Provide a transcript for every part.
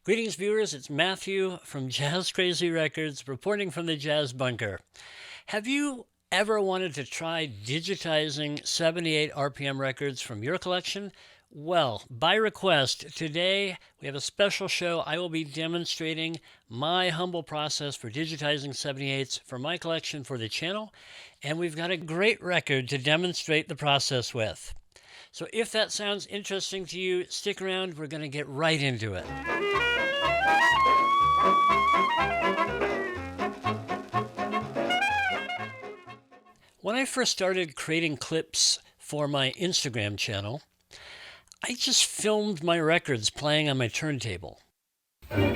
Greetings, viewers. It's Matthew from Jazz Crazy Records reporting from the Jazz Bunker. Have you ever wanted to try digitizing 78 RPM records from your collection? Well, by request, today we have a special show. I will be demonstrating my humble process for digitizing 78s for my collection for the channel, and we've got a great record to demonstrate the process with. So if that sounds interesting to you, stick around. We're going to get right into it. When I first started creating clips for my Instagram channel, I just filmed my records playing on my turntable. And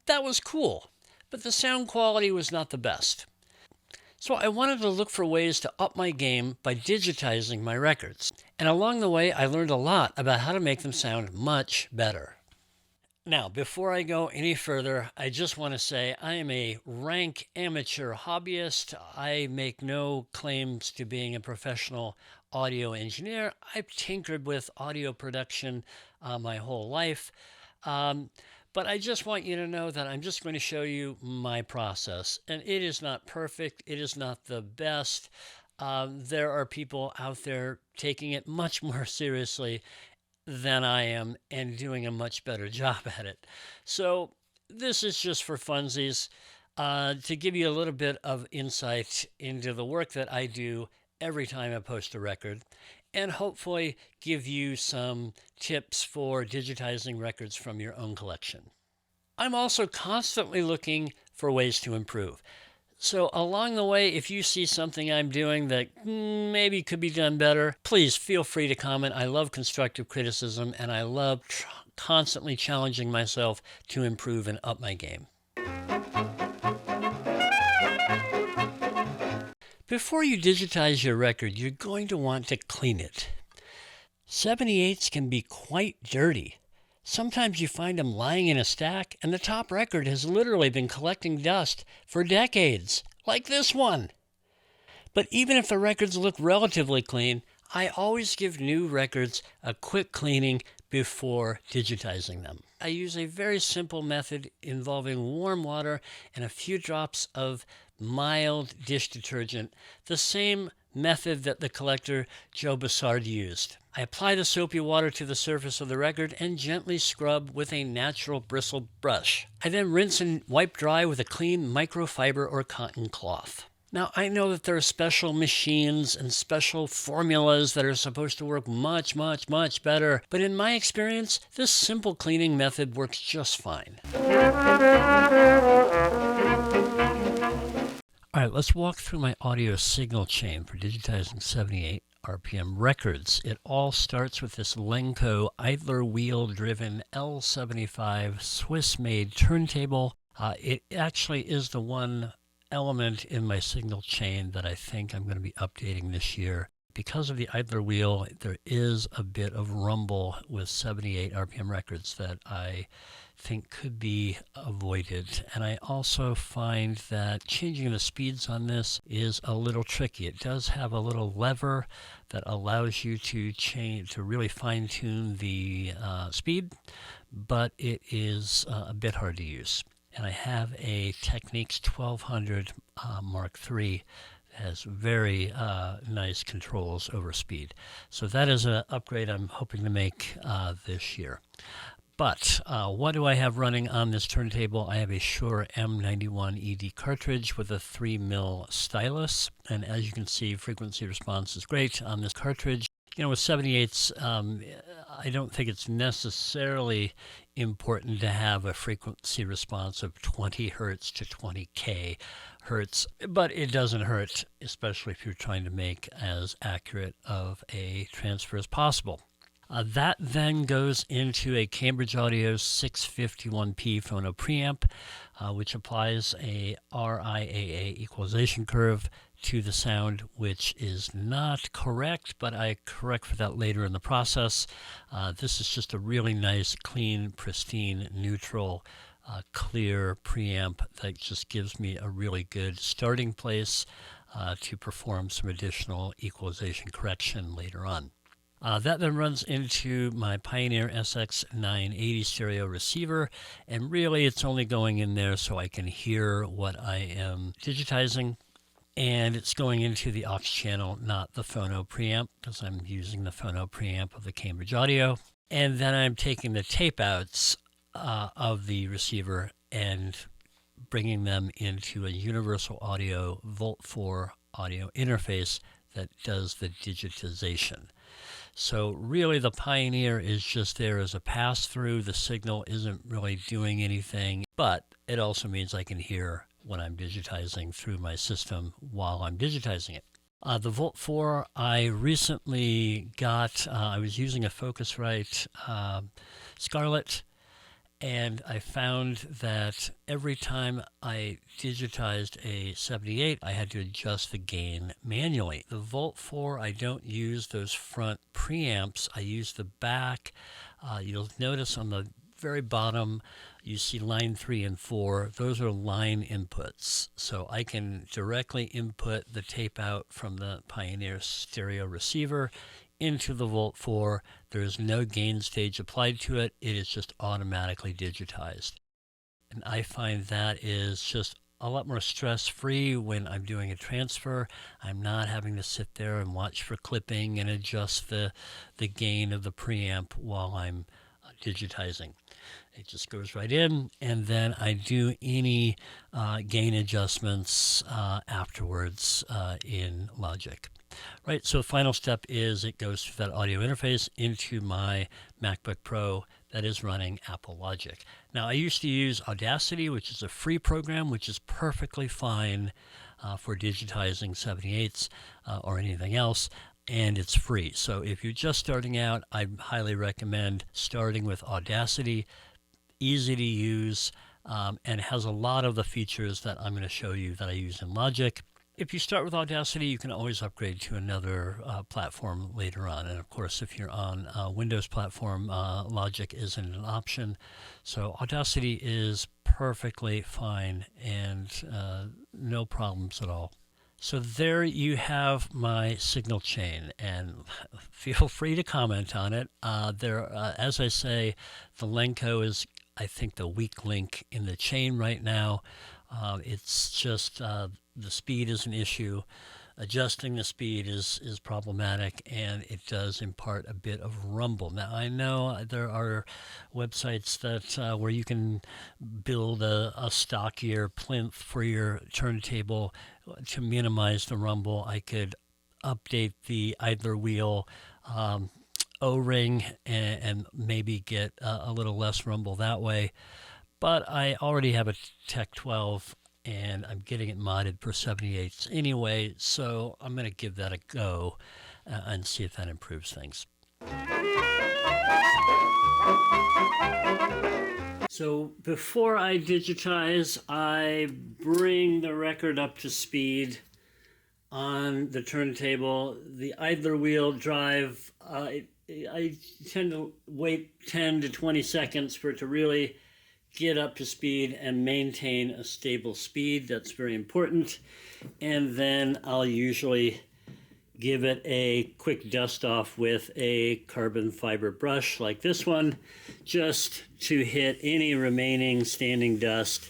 that was cool, but the sound quality was not the best. So I wanted to look for ways to up my game by digitizing my records. And along the way, I learned a lot about how to make them sound much better. Now, before I go any further, I just want to say I am a rank amateur hobbyist. I make no claims to being a professional audio engineer. I've tinkered with audio production my whole life. But I just want you to know that I'm just going to show you my process. And it is not perfect. It is not the best. There are people out there taking it much more seriously than I am and doing a much better job at it. So this is just for funsies, to give you a little bit of insight into the work that I do every time I post a record, and hopefully give you some tips for digitizing records from your own collection. I'm also constantly looking for ways to improve. So along the way, if you see something I'm doing that maybe could be done better, please feel free to comment. I love constructive criticism, and I love constantly challenging myself to improve and up my game. Before you digitize your record, you're going to want to clean it. 78s can be quite dirty. Sometimes you find them lying in a stack, and the top record has literally been collecting dust for decades, like this one. But even if the records look relatively clean, I always give new records a quick cleaning before digitizing them. I use a very simple method involving warm water and a few drops of mild dish detergent, the same method that the collector Joe Bassard used. I apply the soapy water to the surface of the record and gently scrub with a natural bristle brush. I then rinse and wipe dry with a clean microfiber or cotton cloth. Now, I know that there are special machines and special formulas that are supposed to work much, much, much better, but in my experience, this simple cleaning method works just fine. All right, let's walk through my audio signal chain for digitizing 78 RPM records. It all starts with this Lenco idler wheel-driven L75 Swiss-made turntable. It actually is the one element in my signal chain that I think I'm going to be updating this year. Because of the idler wheel, there is a bit of rumble with 78 RPM records that I think could be avoided. And I also find that changing the speeds on this is a little tricky. It does have a little lever that allows you to really fine-tune the speed, but it is a bit hard to use. And I have a Technics 1200 Mark III that has very nice controls over speed. So that is an upgrade I'm hoping to make this year. But what do I have running on this turntable? I have a Shure M91 ED cartridge with a 3mm stylus. And as you can see, frequency response is great on this cartridge. You know, with 78s, I don't think it's necessarily important to have a frequency response of 20 hertz to 20K hertz, but it doesn't hurt, especially if you're trying to make as accurate of a transfer as possible. That then goes into a Cambridge Audio 651P phono preamp, which applies a RIAA equalization curve to the sound, which is not correct, but I correct for that later in the process. This is just a really nice, clean, pristine, neutral, clear preamp that just gives me a really good starting place to perform some additional equalization correction later on. That then runs into my Pioneer SX980 stereo receiver, and really it's only going in there so I can hear what I am digitizing, and it's going into the aux channel, not the phono preamp, because I'm using the phono preamp of the Cambridge Audio. And then I'm taking the tape outs of the receiver and bringing them into a Universal Audio Volt 4 audio interface that does the digitization. So really the Pioneer is just there as a pass-through. The signal isn't really doing anything, but it also means I can hear when I'm digitizing through my system while I'm digitizing it. The Volt 4 I recently got, I was using a Focusrite Scarlett, and I found that every time I digitized a 78, I had to adjust the gain manually. The Volt 4, I don't use those front preamps. I use the back. You'll notice on the very bottom, you see line 3 and 4. Those are line inputs. So I can directly input the tape out from the Pioneer stereo receiver into the Volt 4. There is no gain stage applied to it. It is just automatically digitized. And I find that is just a lot more stress-free when I'm doing a transfer. I'm not having to sit there and watch for clipping and adjust the gain of the preamp while I'm digitizing. It just goes right in, and then I do any gain adjustments afterwards in Logic. Right, so the final step is it goes through that audio interface into my MacBook Pro that is running Apple Logic. Now, I used to use Audacity, which is a free program, which is perfectly fine for digitizing 78s or anything else, and it's free. So if you're just starting out, I highly recommend starting with Audacity. Easy to use, and has a lot of the features that I'm going to show you that I use in Logic. If you start with Audacity, you can always upgrade to another platform later on. And of course, if you're on a Windows platform, Logic isn't an option. So Audacity is perfectly fine and no problems at all. So there you have my signal chain, and feel free to comment on it. As I say, the Lenco is, I think, the weak link in the chain right now. It's just the speed is an issue. Adjusting the speed is problematic, and it does impart a bit of rumble. Now, I know there are websites that where you can build a stockier plinth for your turntable to minimize the rumble. I could update the idler wheel O-ring and maybe get a little less rumble that way. But I already have a Tech 12 and I'm getting it modded for 78s anyway, so I'm going to give that a go and see if that improves things. So before I digitize, I bring the record up to speed on the turntable. The idler wheel drive, I tend to wait 10 to 20 seconds for it to really get up to speed and maintain a stable speed. That's very important. And then I'll usually give it a quick dust off with a carbon fiber brush like this one, just to hit any remaining standing dust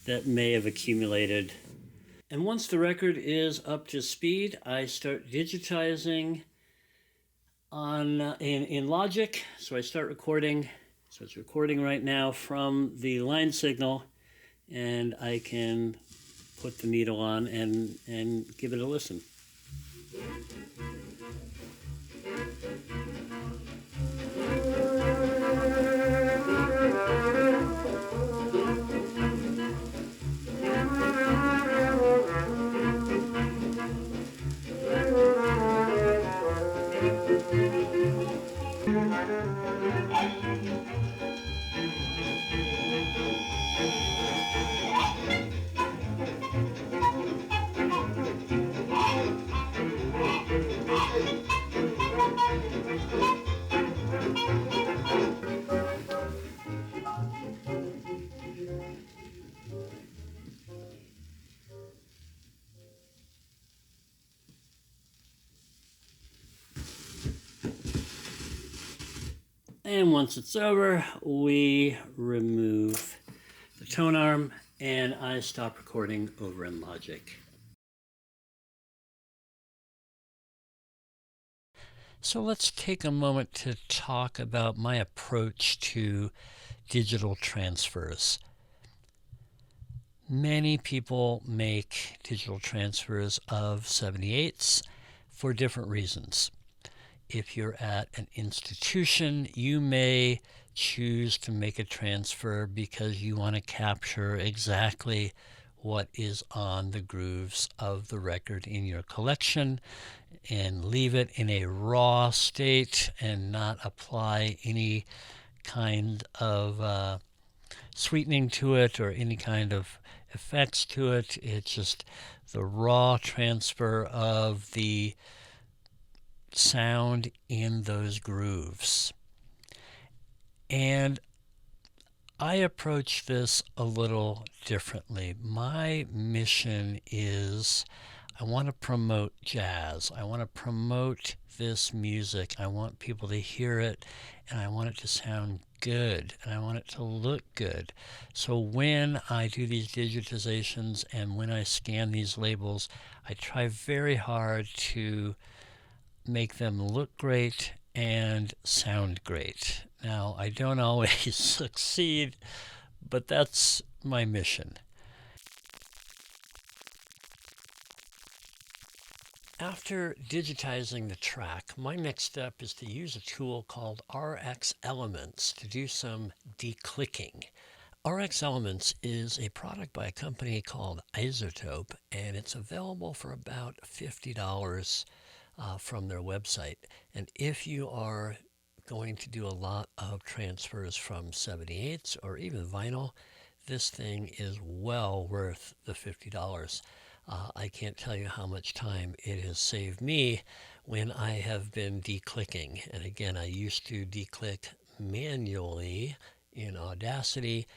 that may have accumulated. And once the record is up to speed, I start digitizing in Logic. So I start recording. So it's recording right now from the line signal, and I can put the needle on and give it a listen. And once it's over, we remove the tone arm and I stop recording over in Logic. So let's take a moment to talk about my approach to digital transfers. Many people make digital transfers of 78s for different reasons. If you're at an institution, you may choose to make a transfer because you want to capture exactly what is on the grooves of the record in your collection and leave it in a raw state and not apply any kind of sweetening to it or any kind of effects to it. It's just the raw transfer of the sound in those grooves. And I approach this a little differently. My mission is I want to promote jazz. I want to promote this music. I want people to hear it and I want it to sound good and I want it to look good. So when I do these digitizations and when I scan these labels, I try very hard to make them look great and sound great. Now, I don't always succeed, but that's my mission. After digitizing the track, my next step is to use a tool called RX Elements to do some declicking. RX Elements is a product by a company called iZotope, and it's available for about $50 from their website. And if you are going to do a lot of transfers from 78s or even vinyl, this thing is well worth the $50. I can't tell you how much time it has saved me when I have been declicking. And again, I used to declick manually in Audacity,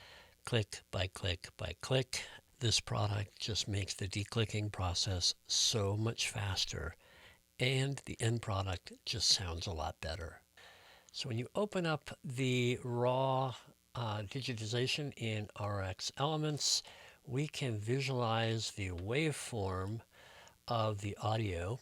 click by click by click. This product just makes the declicking process so much faster, and the end product just sounds a lot better. So when you open up the raw digitization in RX Elements, we can visualize the waveform of the audio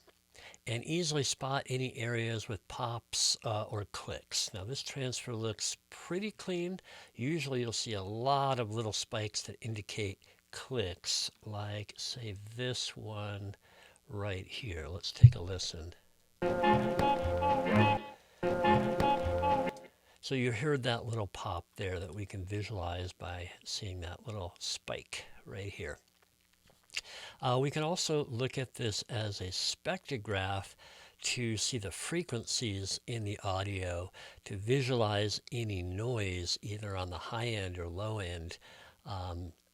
and easily spot any areas with pops or clicks. Now this transfer looks pretty clean. Usually you'll see a lot of little spikes that indicate clicks, like say this one right here. Let's take a listen. So you heard that little pop there that we can visualize by seeing that little spike right here. We can also look at this as a spectrograph to see the frequencies in the audio, to visualize any noise either on the high end or low end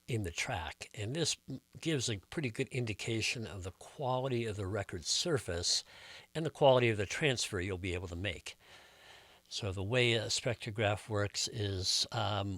in the track. And this gives a pretty good indication of the quality of the record surface and the quality of the transfer you'll be able to make. So the way a spectrograph works is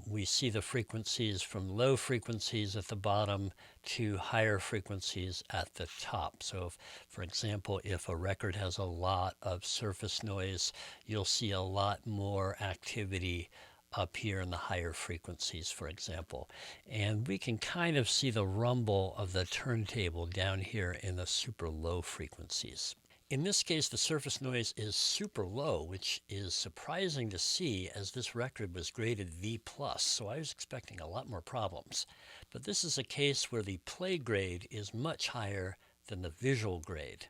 we see the frequencies from low frequencies at the bottom to higher frequencies at the top. So if, for example, if a record has a lot of surface noise, you'll see a lot more activity up here in the higher frequencies, for example. And we can kind of see the rumble of the turntable down here in the super low frequencies. In this case, the surface noise is super low, which is surprising to see as this record was graded V+, so I was expecting a lot more problems. But this is a case where the play grade is much higher than the visual grade.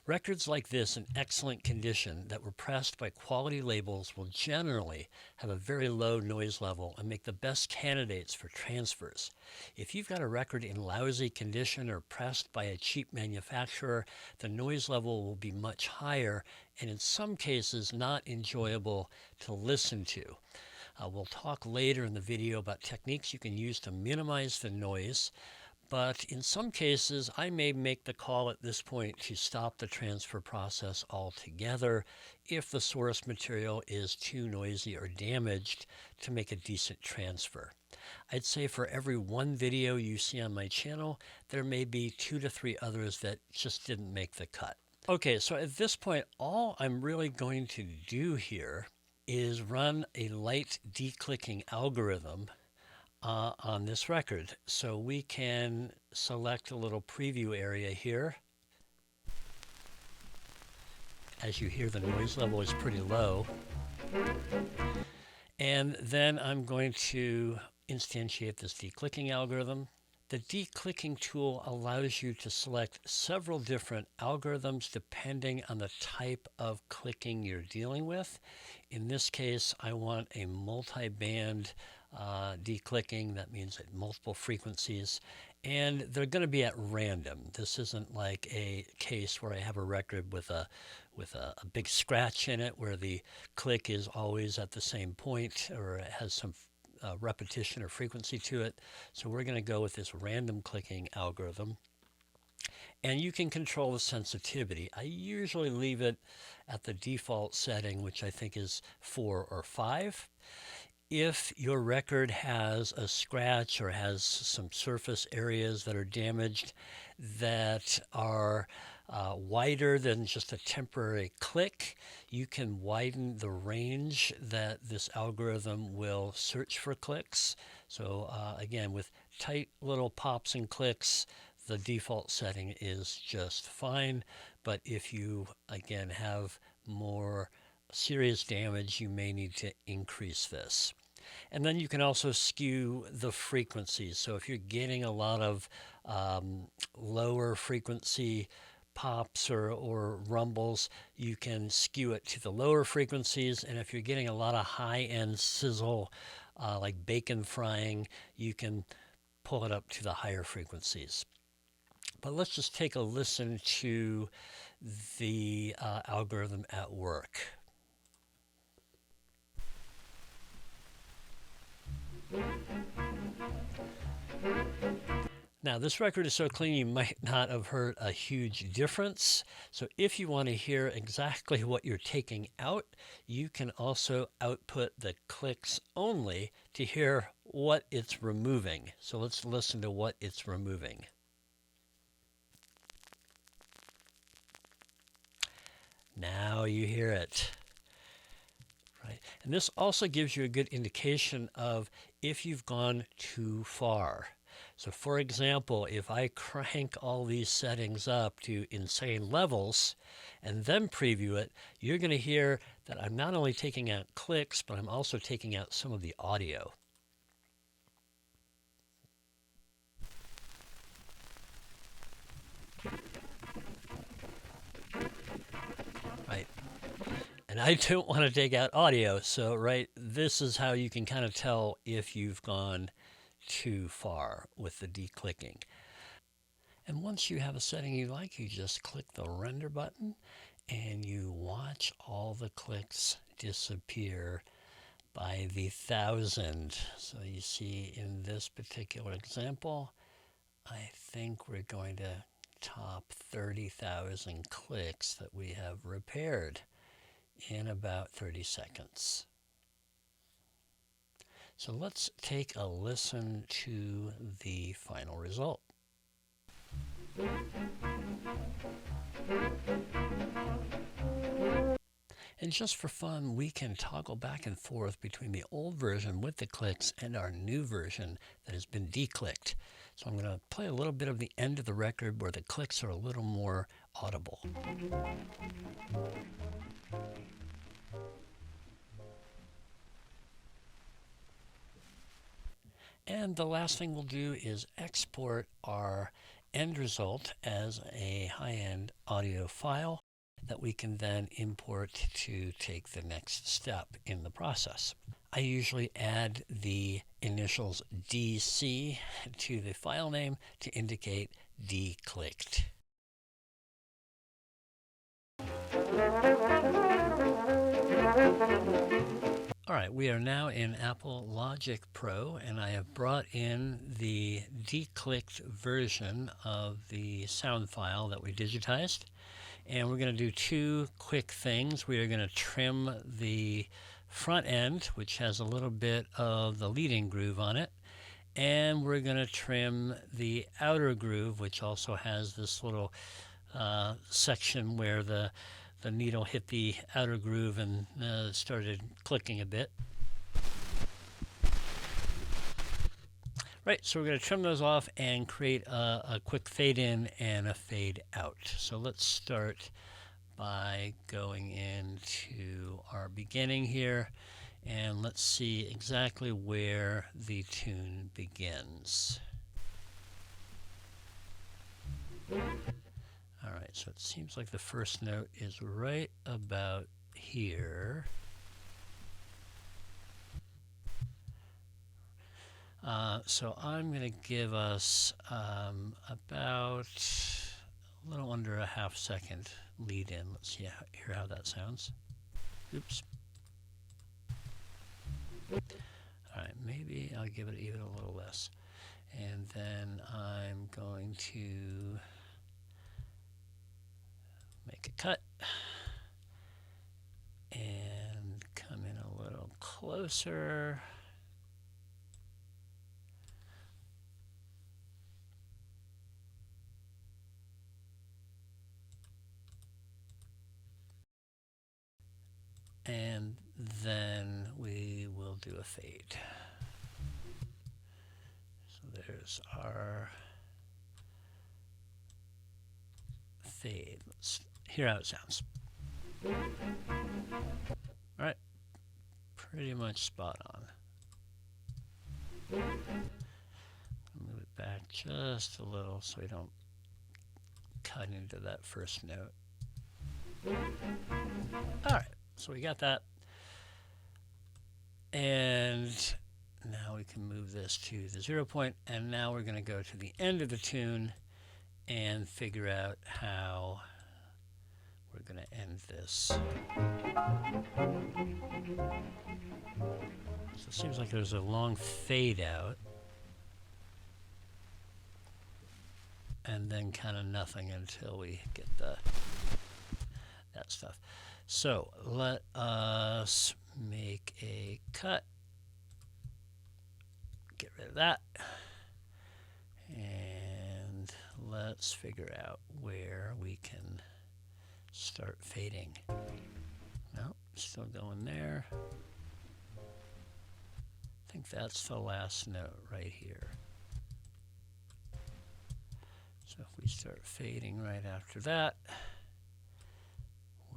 Records like this in excellent condition that were pressed by quality labels will generally have a very low noise level and make the best candidates for transfers. If you've got a record in lousy condition or pressed by a cheap manufacturer, the noise level will be much higher and in some cases not enjoyable to listen to. We'll talk later in the video about techniques you can use to minimize the noise. But in some cases, I may make the call at this point to stop the transfer process altogether if the source material is too noisy or damaged to make a decent transfer. I'd say for every one video you see on my channel, there may be 2 to 3 others that just didn't make the cut. Okay, so at this point, all I'm really going to do here is run a light declicking algorithm on this record. So we can select a little preview area here. As you hear, the noise level is pretty low. And then I'm going to instantiate this declicking algorithm. The declicking tool allows you to select several different algorithms depending on the type of clicking you're dealing with. In this case, I want a multi-band declicking. That means at multiple frequencies, and they're going to be at random. This isn't like a case where I have a record with a big scratch in it where the click is always at the same point or it has some repetition or frequency to it. So we're going to go with this random clicking algorithm. And you can control the sensitivity. I usually leave it at the default setting, which I think is 4 or 5. If your record has a scratch or has some surface areas that are damaged that are wider than just a temporary click, you can widen the range that this algorithm will search for clicks. So again, with tight little pops and clicks, the default setting is just fine. But if you, again, have more serious damage, you may need to increase this. And then you can also skew the frequencies. So if you're getting a lot of lower frequency pops or rumbles, you can skew it to the lower frequencies. And if you're getting a lot of high-end sizzle, like bacon frying, you can pull it up to the higher frequencies. But let's just take a listen to the algorithm at work. Now this record is so clean you might not have heard a huge difference. So if you want to hear exactly what you're taking out, you can also output the clicks only to hear what it's removing. So let's listen to what it's removing. Now you hear it. Right. And this also gives you a good indication of if you've gone too far. So for example, if I crank all these settings up to insane levels and then preview it, you're going to hear that I'm not only taking out clicks, but I'm also taking out some of the audio. Right. And I don't want to take out audio, so right, this is how you can kind of tell if you've gone too far with the declicking. And once you have a setting you like, you just click the render button and you watch all the clicks disappear by the 1,000. So you see in this particular example, I think we're going to top 30,000 clicks that we have repaired in about 30 seconds. So let's take a listen to the final result. And just for fun, we can toggle back and forth between the old version with the clicks and our new version that has been declicked. So I'm going to play a little bit of the end of the record where the clicks are a little more audible. And the last thing we'll do is export our end result as a high-end audio file that we can then import to take the next step in the process. I usually add the initials DC to the file name to indicate declicked. All right, we are now in Apple Logic Pro, and I have brought in the declicked version of the sound file that we digitized. And we're going to do two quick things. We are going to trim the front end, which has a little bit of the leading groove on it. And we're going to trim the outer groove, which also has this little section where the the needle hit the outer groove and started clicking a bit. Right, so we're going to trim those off and create a quick fade in and a fade out. So let's start by going into our beginning here, and let's see exactly where the tune begins. All right, so it seems like the first note is right about here. So I'm going to give us about a little under a half second lead in. Let's hear how that sounds. Oops. All right, maybe I'll give it even a little less. And then I'm going to make a cut and come in a little closer. And then we will do a fade. So there's our fade. Let's hear how it sounds. All right, pretty much spot on. Move it back just a little so we don't cut into that first note. All right. So we got that, and now we can move this to the 0 point, and now we're going to go to the end of the tune and figure out how we're going to end this. So it seems like there's a long fade out, and then kind of nothing until we get that stuff. So let us make a cut, get rid of that, and let's figure out where we can start fading. No, still going there. I think that's the last note right here. So if we start fading right after that,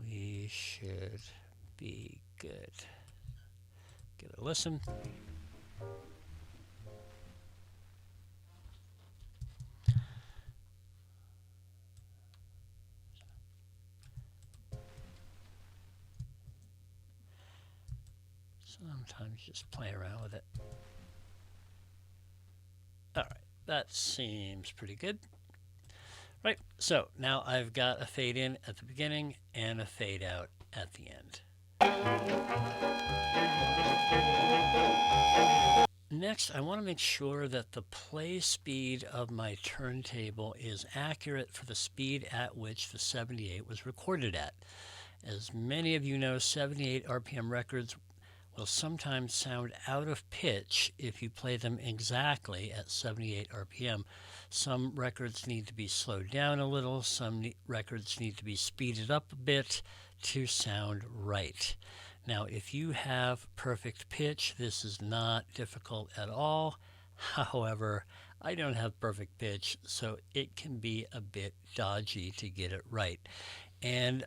we should be good. Give it a listen. Sometimes just play around with it. All right, that seems pretty good. Right, so now I've got a fade in at the beginning and a fade out at the end. Next, I want to make sure that the play speed of my turntable is accurate for the speed at which the 78 was recorded at. As many of you know, 78 RPM records will sometimes sound out of pitch if you play them exactly at 78 RPM. Some records need to be slowed down a little, some records need to be speeded up a bit to sound right. Now, if you have perfect pitch, this is not difficult at all. However, I don't have perfect pitch, so it can be a bit dodgy to get it right. And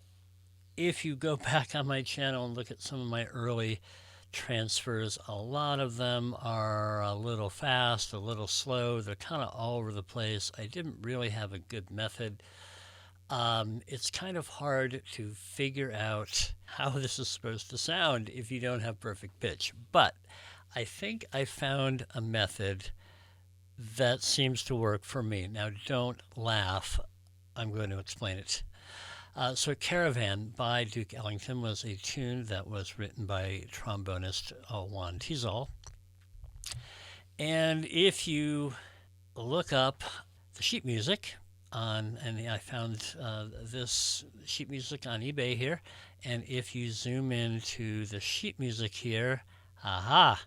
if you go back on my channel and look at some of my early transfers, a lot of them are a little fast, a little slow. They're kind of all over the place. I didn't really have a good method. It's kind of hard to figure out how this is supposed to sound if you don't have perfect pitch. But I think I found a method that seems to work for me. Now, don't laugh. I'm going to explain it. So Caravan by Duke Ellington was a tune that was written by trombonist Juan Tizol. And if you look up the sheet music and I found this sheet music on eBay here, and if you zoom into the sheet music here, aha,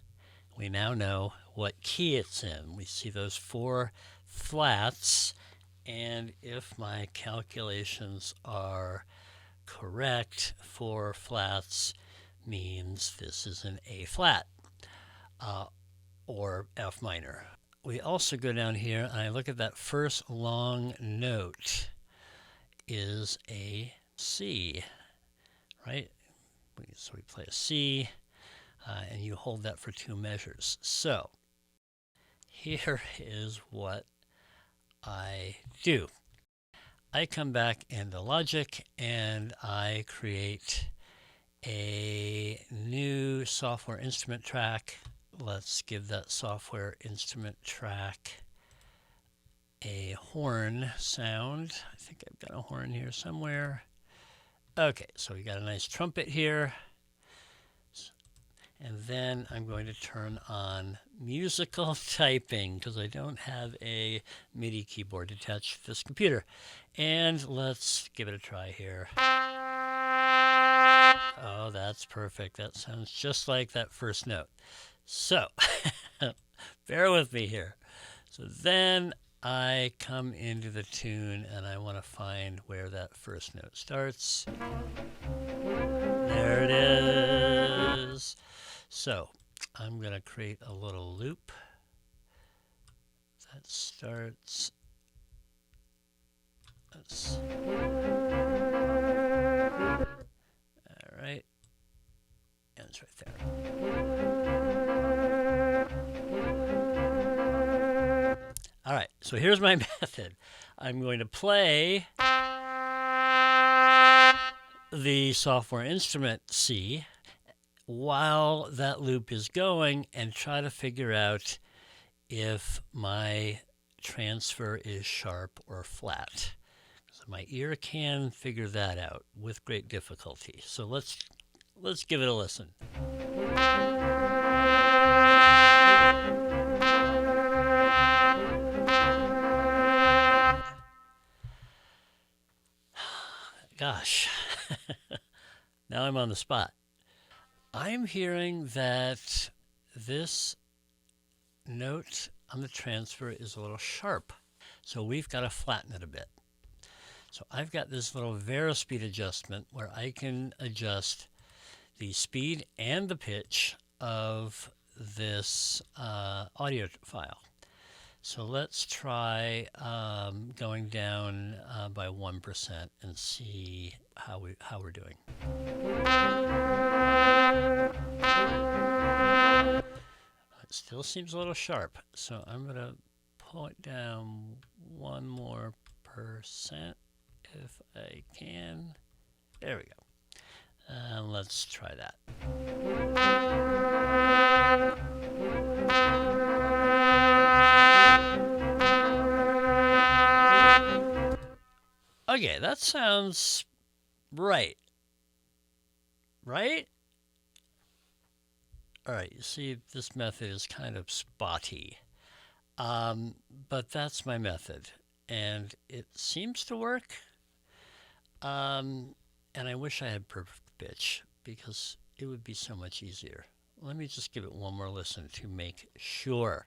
we now know what key it's in. We see those 4 flats. And if my calculations are correct for flats means this is an A flat or F minor. We also go down here and I look at that first long note is a C, right? So we play a C, and you hold that for 2 measures. So here is what I do. I come back into Logic and I create a new software instrument track. Let's give that software instrument track a horn sound. I think I've got a horn here somewhere. Okay, so we got a nice trumpet here. And then I'm going to turn on musical typing because I don't have a MIDI keyboard attached to this computer. And let's give it a try here. Oh, that's perfect. That sounds just like that first note. So, bear with me here. So then I come into the tune and I want to find where that first note starts. There it is. So I'm going to create a little loop that starts. All right. And it's right there. All right, so here's my method. I'm going to play the software instrument C while that loop is going and try to figure out if my transfer is sharp or flat. So my ear can figure that out with great difficulty. So let's give it a listen. Gosh, now I'm on the spot. I'm hearing that this note on the transfer is a little sharp, so we've got to flatten it a bit. So I've got this little Varispeed adjustment where I can adjust the speed and the pitch of this audio file. So let's try going down by 1% and see how we're doing. It still seems a little sharp, so I'm going to pull it down 1 more percent if I can. There we go. And let's try that. Okay, that sounds right. Right? All right, you see, this method is kind of spotty. But that's my method. And it seems to work. And I wish I had perfect pitch because it would be so much easier. Let me just give it one more listen to make sure.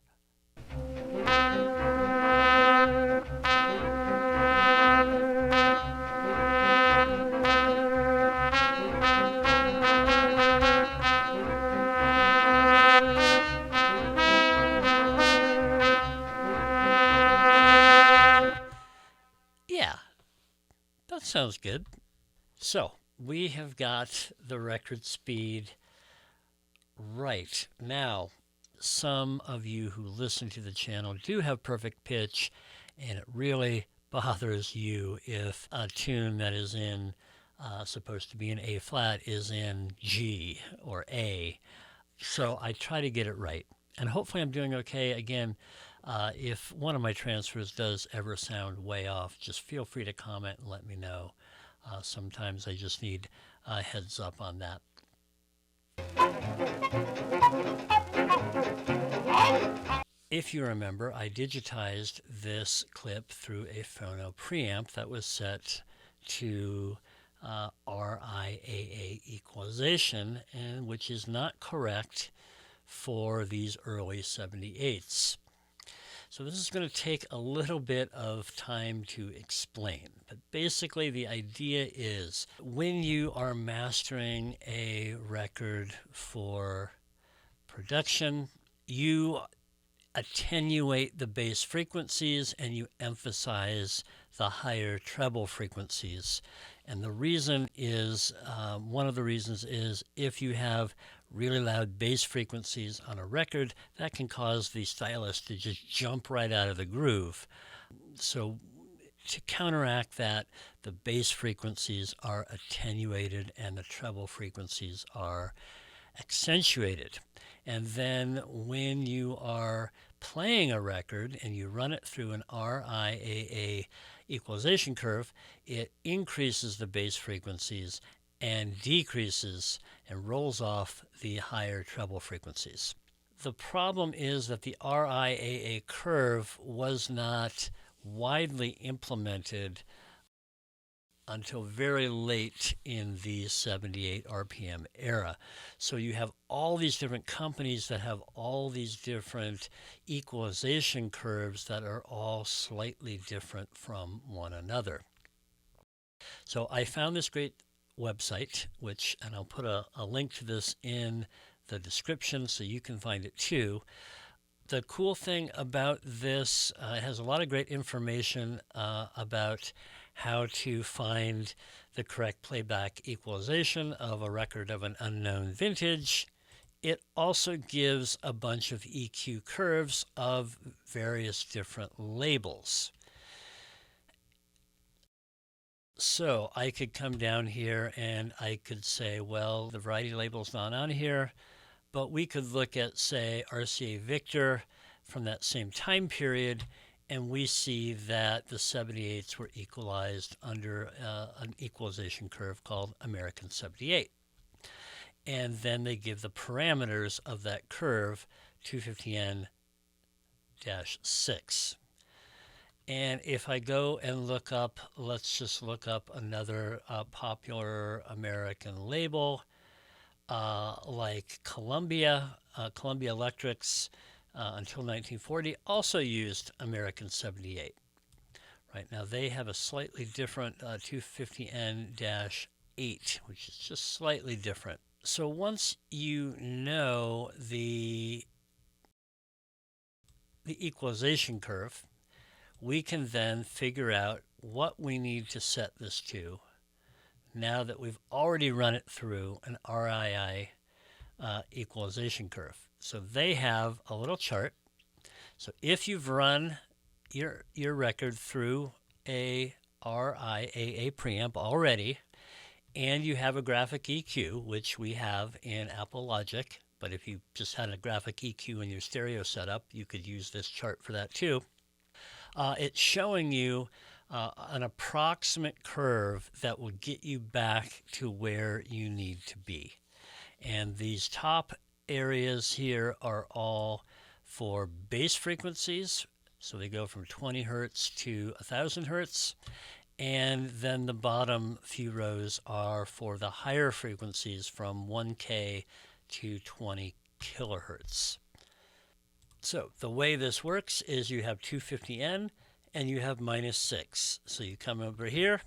Yeah, that sounds good. So we have got the record speed right. Now, some of you who listen to the channel do have perfect pitch, and it really bothers you if a tune that is in supposed to be in A flat is in G or A. So I try to get it right, and hopefully I'm doing okay. Again, if one of my transfers does ever sound way off, just feel free to comment and let me know. Sometimes I just need a heads up on that. If you remember, I digitized this clip through a phono preamp that was set to RIAA equalization, and which is not correct for these early 78s. So this is going to take a little bit of time to explain. But basically the idea is when you are mastering a record for production, you attenuate the bass frequencies and you emphasize the higher treble frequencies. And the reason is, one of the reasons is if you have really loud bass frequencies on a record, that can cause the stylus to just jump right out of the groove. So to counteract that, the bass frequencies are attenuated and the treble frequencies are accentuated. And then when you are playing a record and you run it through an RIAA equalization curve, it increases the bass frequencies and decreases and rolls off the higher treble frequencies. The problem is that the RIAA curve was not widely implemented until very late in the 78 RPM era. So you have all these different companies that have all these different equalization curves that are all slightly different from one another. So I found this great website, and I'll put a link to this in the description so you can find it too. The cool thing about this, it has a lot of great information about how to find the correct playback equalization of a record of an unknown vintage. It also gives a bunch of EQ curves of various different labels. So I could come down here and I could say, well, the variety label's not on here, but we could look at, say, RCA Victor from that same time period, and we see that the 78s were equalized under an equalization curve called American 78. And then they give the parameters of that curve, 250N-6. And if I go and look up, let's just look up another popular American label, like Columbia Electrics, until 1940, also used American 78. Right now they have a slightly different 250N-8, which is just slightly different. So once you know the equalization curve, we can then figure out what we need to set this to now that we've already run it through an RII equalization curve. So they have a little chart. So if you've run your record through a RIAA preamp already, and you have a graphic EQ, which we have in Apple Logic, but if you just had a graphic EQ in your stereo setup, you could use this chart for that too. It's showing you an approximate curve that will get you back to where you need to be. And these top areas here are all for bass frequencies. So they go from 20 hertz to 1,000 hertz. And then the bottom few rows are for the higher frequencies from 1K to 20 kilohertz. So the way this works is you have 250N and you have -6. So you come over here,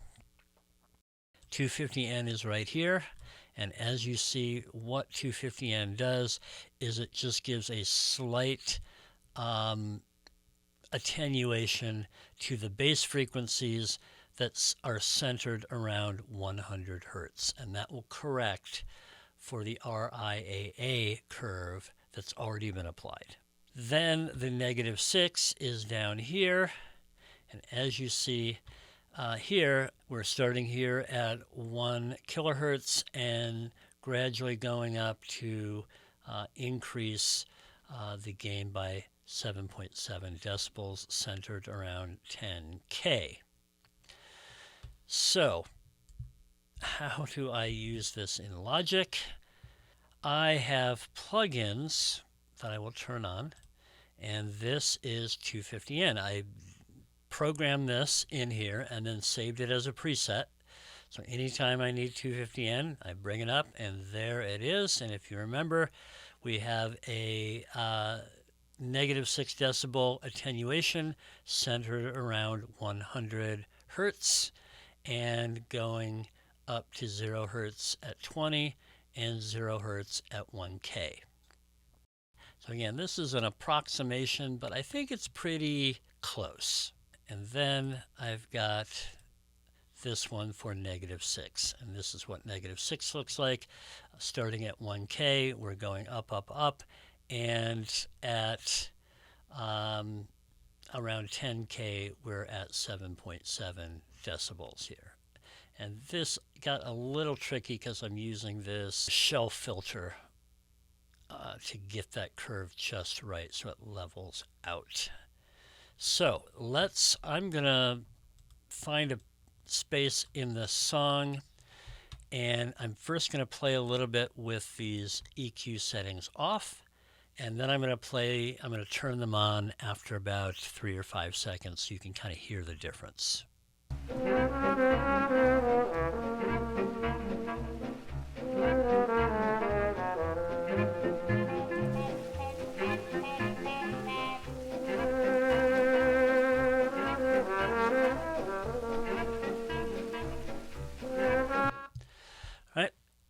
250N is right here. And as you see, what 250N does is it just gives a slight attenuation to the bass frequencies that are centered around 100 hertz. And that will correct for the RIAA curve that's already been applied. Then the -6 is down here. And as you see here, we're starting here at 1 kilohertz and gradually going up to increase the gain by 7.7 decibels centered around 10K. So how do I use this in Logic? I have plugins that I will turn on, and this is 250N. I programmed this in here and then saved it as a preset. So anytime I need 250N, I bring it up and there it is. And if you remember, we have a -6 decibel attenuation centered around 100 hertz and going up to 0 hertz at 20 and 0 hertz at 1K. So again, this is an approximation, but I think it's pretty close. And then I've got this one for -6, and this is what -6 looks like. Starting at 1K, we're going up, up, up, and at around 10K, we're at 7.7 decibels here. And this got a little tricky because I'm using this shelf filter to get that curve just right so it levels out. So I'm gonna find a space in the song, and I'm first gonna play a little bit with these EQ settings off, and then I'm gonna turn them on after about 3 or 5 seconds so you can kind of hear the difference.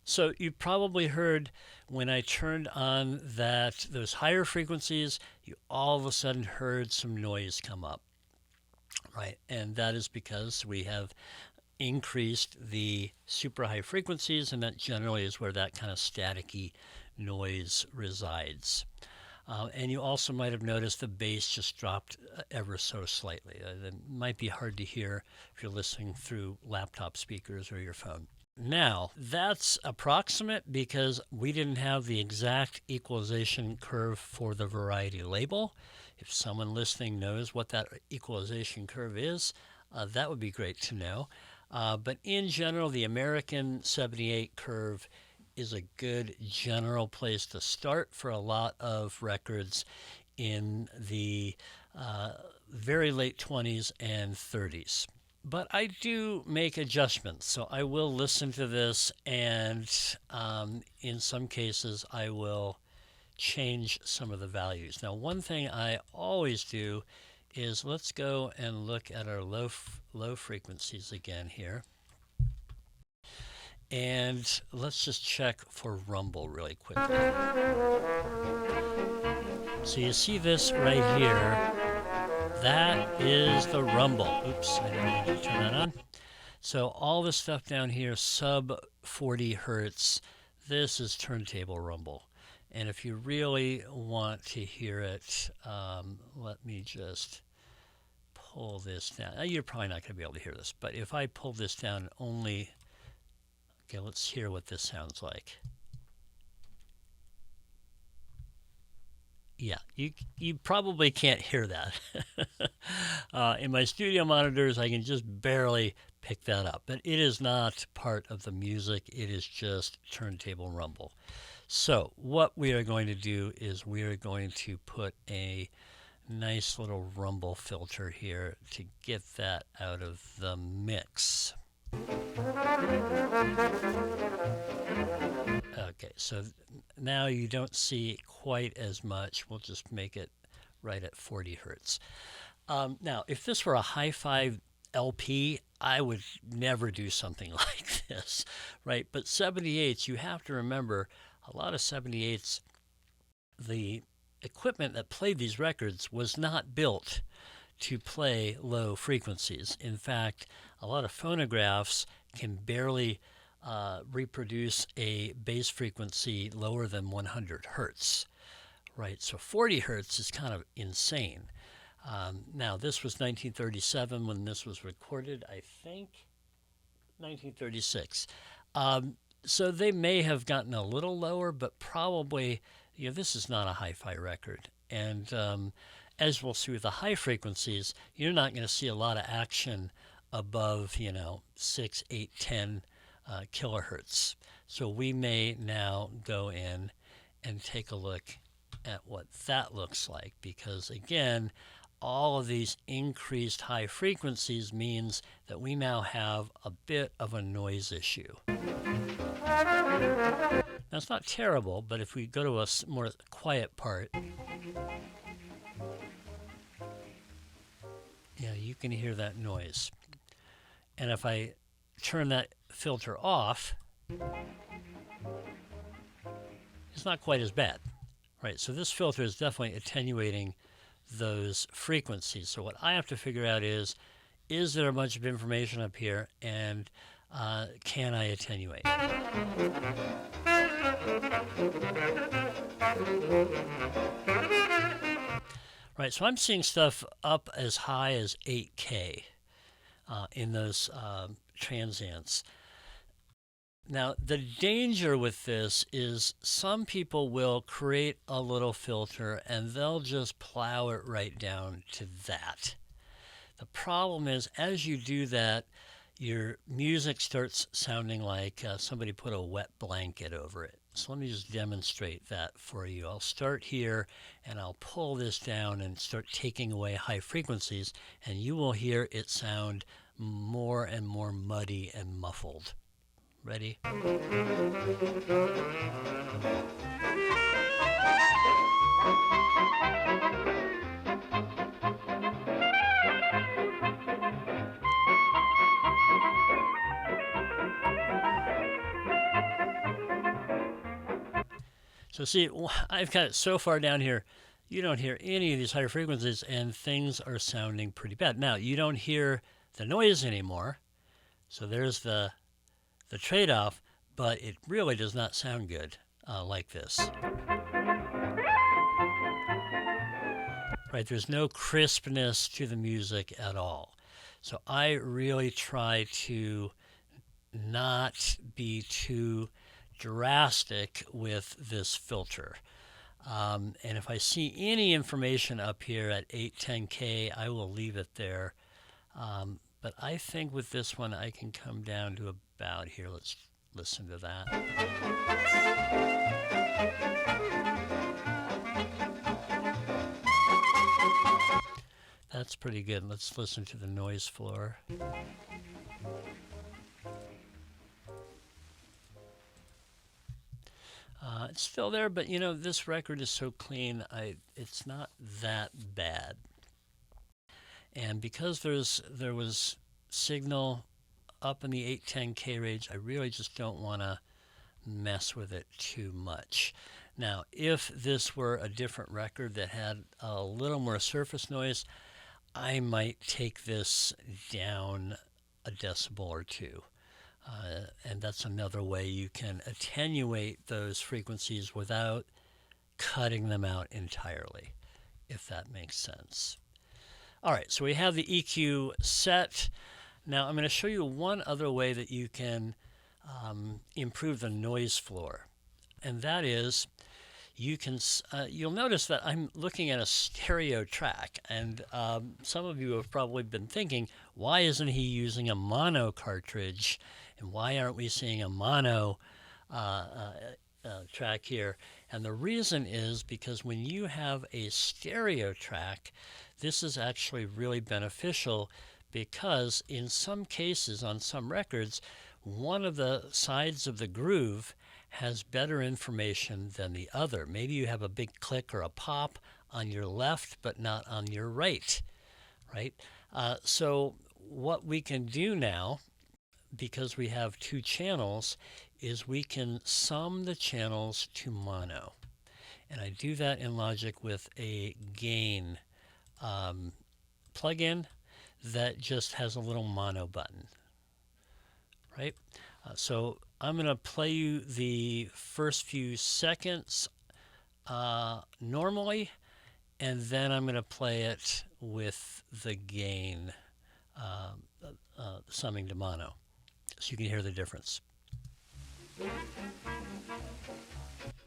So you probably heard when I turned on those higher frequencies, you all of a sudden heard some noise come up, right? And that is because we have increased the super high frequencies, and that generally is where that kind of staticky noise resides. And you also might have noticed the bass just dropped ever so slightly. That might be hard to hear if you're listening through laptop speakers or your phone. Now, that's approximate because we didn't have the exact equalization curve for the variety label. If someone listening knows what that equalization curve is, that would be great to know. But in general, the American 78 curve is a good general place to start for a lot of records in the very late 20s and 30s. But I do make adjustments, so I will listen to this, and in some cases I will change some of the values. Now, one thing I always do is let's go and look at our low frequencies again here. And let's just check for rumble really quickly. So you see this right here. That is the rumble. Oops, I didn't need to turn that on. So all this stuff down here, sub 40 hertz, this is turntable rumble. And if you really want to hear it, let me just pull this down. You're probably not going to be able to hear this, but if I pull this down only, okay, let's hear what this sounds like. Yeah, you probably can't hear that. In my studio monitors, I can just barely pick that up, but it is not part of the music. It is just turntable rumble. So what we are going to do is we are going to put a nice little rumble filter here to get that out of the mix. Okay, so now you don't see quite as much. We'll just make it right at 40 hertz. Now, if this were a hi-fi LP, I would never do something like this, right? But 78s, you have to remember, a lot of 78s, the equipment that played these records was not built to play low frequencies. In fact, a lot of phonographs can barely reproduce a bass frequency lower than 100 hertz, right? So 40 hertz is kind of insane. Now, this was 1937 when this was recorded, I think 1936. So they may have gotten a little lower, but probably, this is not a hi-fi record. And as we'll see with the high frequencies, you're not going to see a lot of action above, 6, 8, 10 kilohertz. So we may now go in and take a look at what that looks like, because again, all of these increased high frequencies means that we now have a bit of a noise issue. Now, it's not terrible, but if we go to a more quiet part, Yeah, you can hear that noise. And if I turn that filter off, it's not quite as bad, right? So this filter is definitely attenuating those frequencies. So what I have to figure out is there a bunch of information up here, and can I attenuate? Right, so I'm seeing stuff up as high as 8K in those transients. Now, the danger with this is some people will create a little filter and they'll just plow it right down to that. The problem is, as you do that, your music starts sounding like somebody put a wet blanket over it. So let me just demonstrate that for you. I'll start here and I'll pull this down and start taking away high frequencies, and you will hear it sound more and more muddy and muffled. Ready? So see, I've got it so far down here, you don't hear any of these higher frequencies, and things are sounding pretty bad. Now, you don't hear the noise anymore, so there's the trade-off, but it really does not sound good like this. Right, there's no crispness to the music at all. So I really try to not be too drastic with this filter. And if I see any information up here at 810K, I will leave it there. But I think with this one, I can come down to about here. Let's listen to that. That's pretty good. Let's listen to the noise floor. It's still there, but you know, this record is so clean, it's not that bad. And because there was signal up in the 810K range, I really just don't want to mess with it too much. Now, if this were a different record that had a little more surface noise, I might take this down a decibel or two. And that's another way you can attenuate those frequencies without cutting them out entirely, if that makes sense. All right, so we have the EQ set. Now I'm going to show you one other way that you can improve the noise floor, and that is you'll notice that I'm looking at a stereo track, and some of you have probably been thinking, why isn't he using a mono cartridge, and why aren't we seeing a mono track here? And the reason is because when you have a stereo track, this is actually really beneficial, because in some cases on some records, one of the sides of the groove has better information than the other. Maybe you have a big click or a pop on your left but not on your right, right? So what we can do now, because we have two channels, is we can sum the channels to mono. And I do that in Logic with a gain plugin that just has a little mono button, right? So I'm going to play you the first few seconds normally, and then I'm going to play it with the gain summing to mono, so you can hear the difference.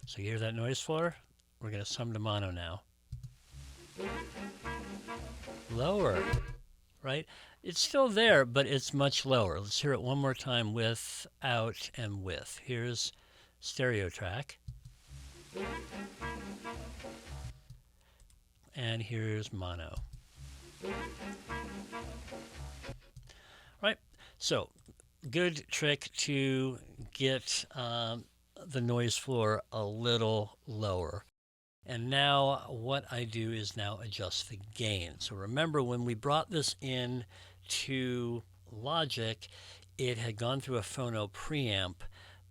So you hear that noise floor? We're going to sum to mono now. Lower, right? It's still there, but it's much lower. Let's hear it one more time, with, out, and with. Here's stereo track. And here's mono. Right? So, good trick to get the noise floor a little lower. And now what I do is now adjust the gain. So remember when we brought this in to Logic, it had gone through a phono preamp,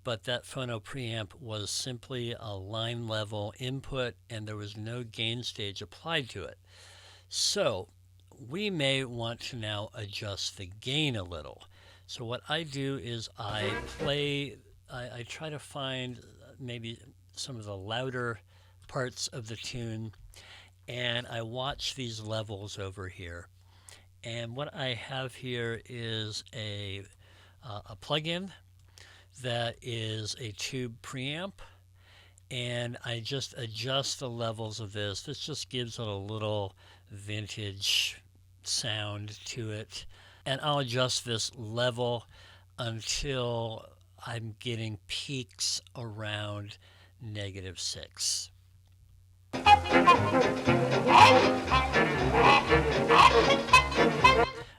but that phono preamp was simply a line level input and there was no gain stage applied to it. So we may want to now adjust the gain a little. So what I do is I try to find maybe some of the louder parts of the tune and I watch these levels over here. And what I have here is a plugin that is a tube preamp, and I just adjust the levels of this. This just gives it a little vintage sound to it. And I'll adjust this level until I'm getting peaks around -6.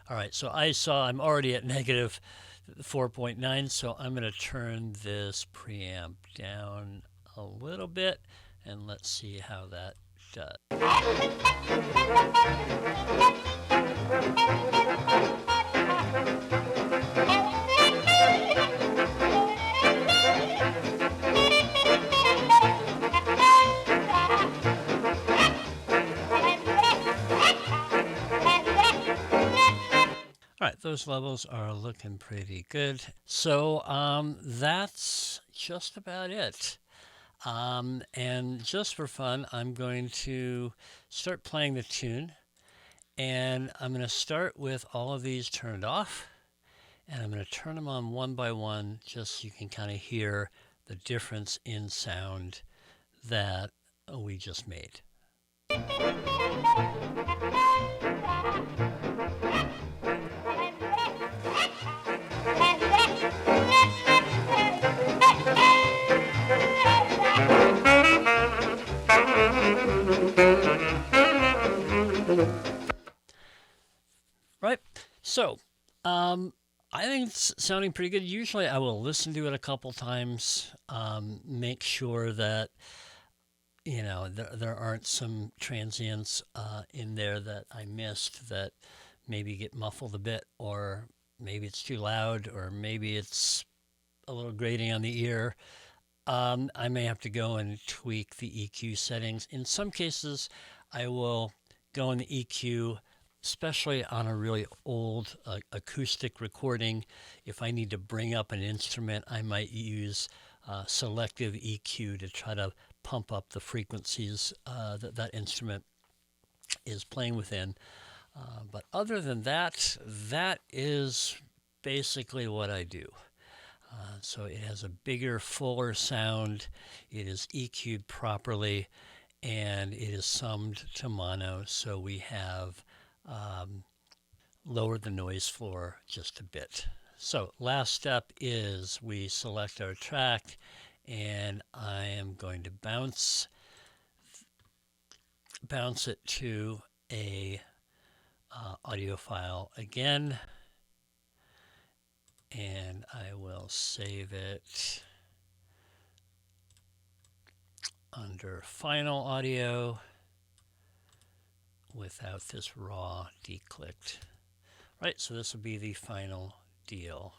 All right, so I'm already at -4.9, so I'm going to turn this preamp down a little bit and let's see how that does. All right, those levels are looking pretty good. So that's just about it. And just for fun, I'm going to start playing the tune. And I'm going to start with all of these turned off. And I'm going to turn them on one by one just so you can kind of hear the difference in sound that we just made. Right? So, I think it's sounding pretty good. Usually I will listen to it a couple times, make sure that, there aren't some transients in there that I missed that maybe get muffled a bit, or maybe it's too loud, or maybe it's a little grating on the ear. I may have to go and tweak the EQ settings. In some cases, I will go in the EQ, especially on a really old acoustic recording. If I need to bring up an instrument, I might use selective EQ to try to pump up the frequencies that instrument is playing within. But other than that, that is basically what I do. So it has a bigger, fuller sound, it is EQ'd properly, and it is summed to mono, so we have lowered the noise floor just a bit. So last step is we select our track, and I am going to bounce it to a audio file again. And I will save it under final audio without this raw declicked. Right, so this will be the final deal.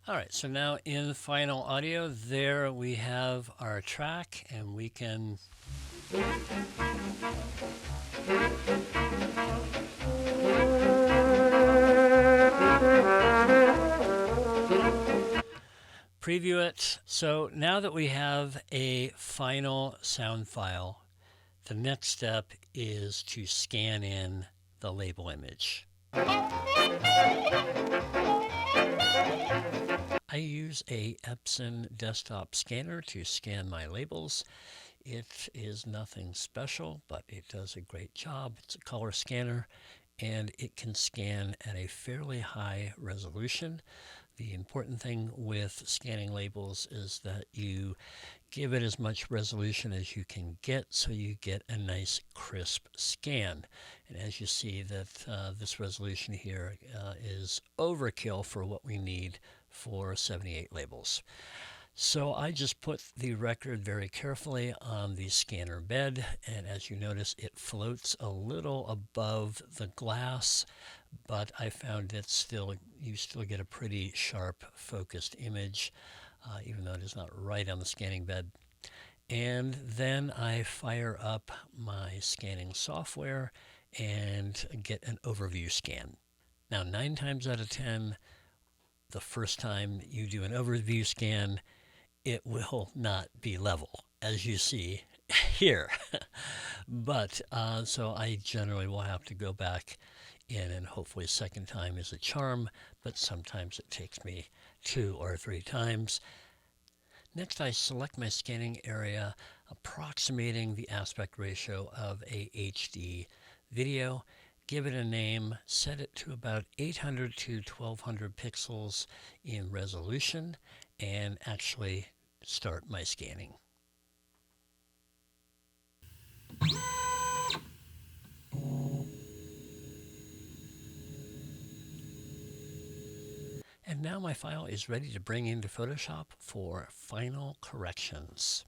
All right, so now in final audio, there we have our track, and we can preview it. So now that we have a final sound file, the next step is to scan in the label image. I use a Epson desktop scanner to scan my labels. It is nothing special, but it does a great job. It's a color scanner, and it can scan at a fairly high resolution. The important thing with scanning labels is that you give it as much resolution as you can get so you get a nice crisp scan. And as you see that this resolution here is overkill for what we need for 78 labels. So I just put the record very carefully on the scanner bed, and as you notice, it floats a little above the glass, but I found that you still get a pretty sharp focused image, even though it is not right on the scanning bed. And then I fire up my scanning software and get an overview scan. Now, 9 times out of 10, the first time you do an overview scan, it will not be level, as you see here. But so I generally will have to go back in, and hopefully a second time is a charm, but sometimes it takes me 2 or 3 times. Next, I select my scanning area, approximating the aspect ratio of a HD video, give it a name, set it to about 800 to 1200 pixels in resolution, and actually start my scanning. And now my file is ready to bring into Photoshop for final corrections.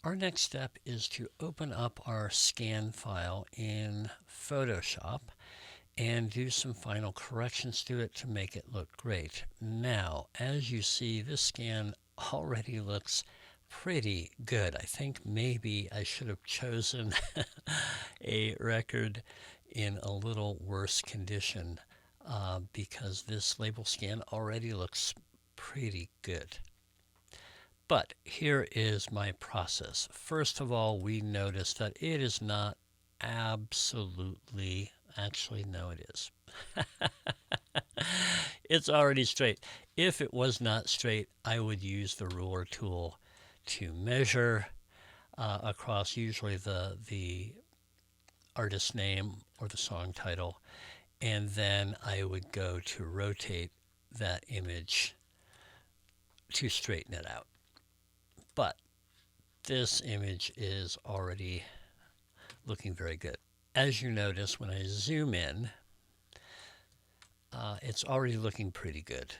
Our next step is to open up our scan file in Photoshop and do some final corrections to it to make it look great. Now, as you see, this scan already looks pretty good. I think maybe I should have chosen a record in a little worse condition because this label scan already looks pretty good. But here is my process. First of all, we notice that it is not absolutely, actually, no, it is. It's already straight. If it was not straight, I would use the ruler tool to measure across usually the artist name or the song title, and then I would go to rotate that image to straighten it out. But this image is already looking very good. As you notice, when I zoom in, it's already looking pretty good,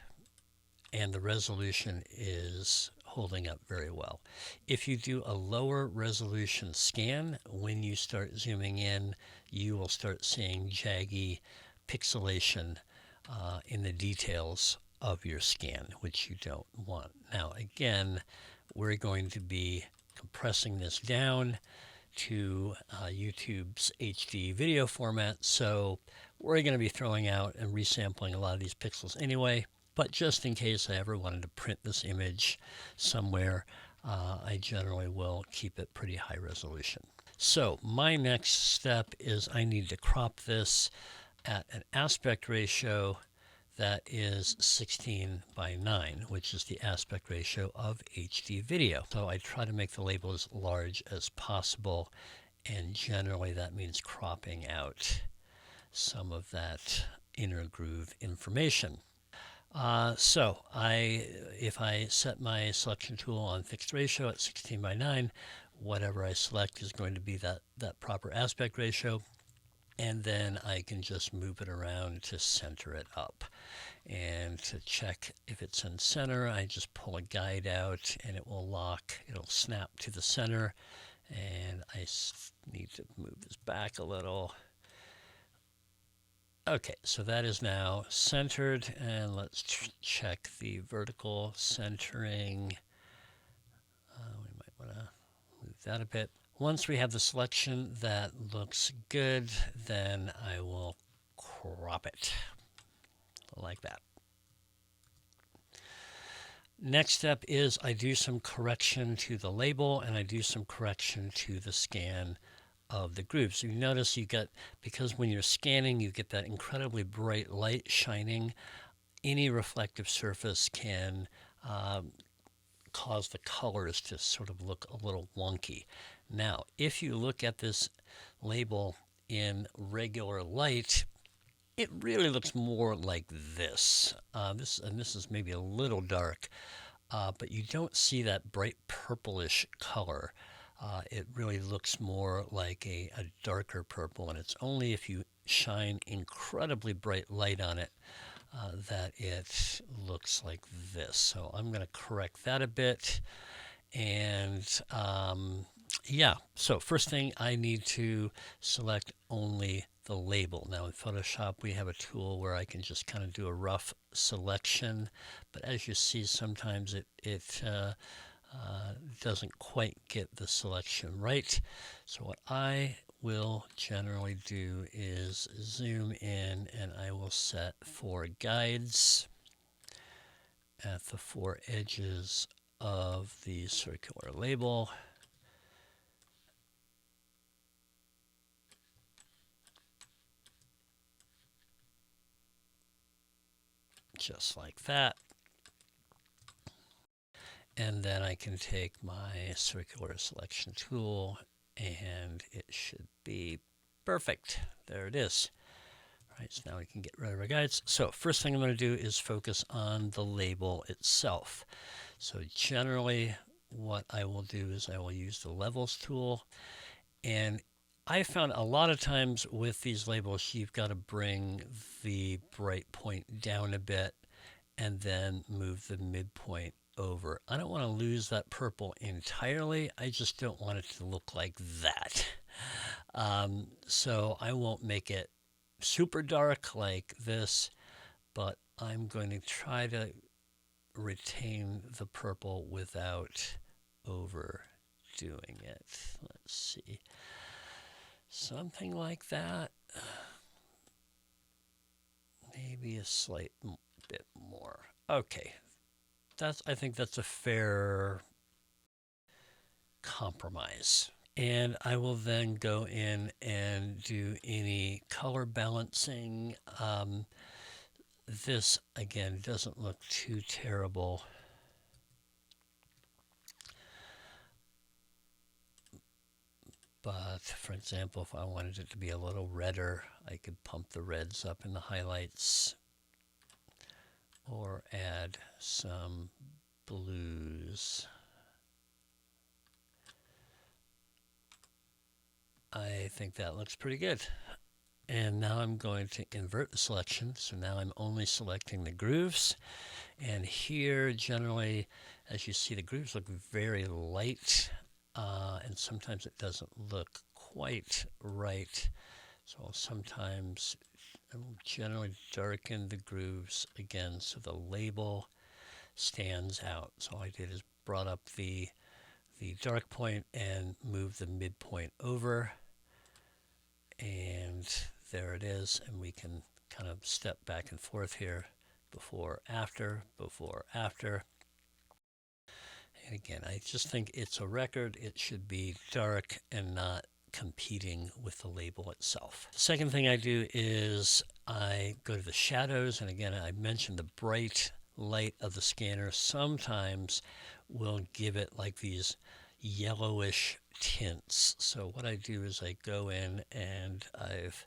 and the resolution is holding up very well. If you do a lower resolution scan, when you start zooming in, you will start seeing jaggy pixelation in the details of your scan, which you don't want. Now, again, we're going to be compressing this down to YouTube's HD video format, so we're going to be throwing out and resampling a lot of these pixels anyway. But just in case I ever wanted to print this image somewhere, I generally will keep it pretty high resolution. So my next step is I need to crop this at an aspect ratio that is 16:9, which is the aspect ratio of HD video. So I try to make the label as large as possible, and generally that means cropping out some of that inner groove information. So if I set my selection tool on fixed ratio at 16:9, whatever I select is going to be that proper aspect ratio, and then I can just move it around to center it up. And to check if it's in center, I just pull a guide out and it will lock, it'll snap to the center, and I need to move this back a little. Okay, so that is now centered, and let's check the vertical centering. We might want to move that a bit. Once we have the selection that looks good, then I will crop it like that. Next step is I do some correction to the label, and I do some correction to the scan of the group. So you notice you get, because when you're scanning, you get that incredibly bright light shining. Any reflective surface can cause the colors to sort of look a little wonky. Now, if you look at this label in regular light, it really looks more like this. This is maybe a little dark, but you don't see that bright purplish color. It really looks more like a darker purple, and it's only if you shine incredibly bright light on it that it looks like this. So I'm going to correct that a bit. And yeah, so first thing, I need to select only the label. Now in Photoshop we have a tool where I can just kind of do a rough selection, but as you see, sometimes it doesn't quite get the selection right. So what I will generally do is zoom in, and I will set 4 guides at the 4 edges of the circular label. Just like that. And then I can take my circular selection tool, and it should be perfect. There it is. All right, so now we can get rid of our guides. So first thing I'm going to do is focus on the label itself. So generally what I will do is I will use the levels tool, and I found a lot of times with these labels you've got to bring the bright point down a bit and then move the midpoint over. I don't want to lose that purple entirely. I just don't want it to look like that. So I won't make it super dark like this, but I'm going to try to retain the purple without overdoing it. Let's see. Something like that. Maybe a slight bit more. Okay. I think that's a fair compromise. And I will then go in and do any color balancing. This, again, doesn't look too terrible. But, for example, if I wanted it to be a little redder, I could pump the reds up in the highlights or add some blues. I think that looks pretty good. And now I'm going to invert the selection. So now I'm only selecting the grooves. And here, generally, as you see, the grooves look very light. And sometimes it doesn't look quite right. So I'll sometimes generally darken the grooves again so the label stands out. So all I did is brought up the dark point and moved the midpoint over. And there it is, and we can kind of step back and forth here, before, after, before, after. And again, I just think it's a record. It should be dark and not competing with the label itself. Second thing I do is I go to the shadows, and again, I mentioned the bright light of the scanner sometimes will give it like these yellowish tints. So what I do is I go in and I've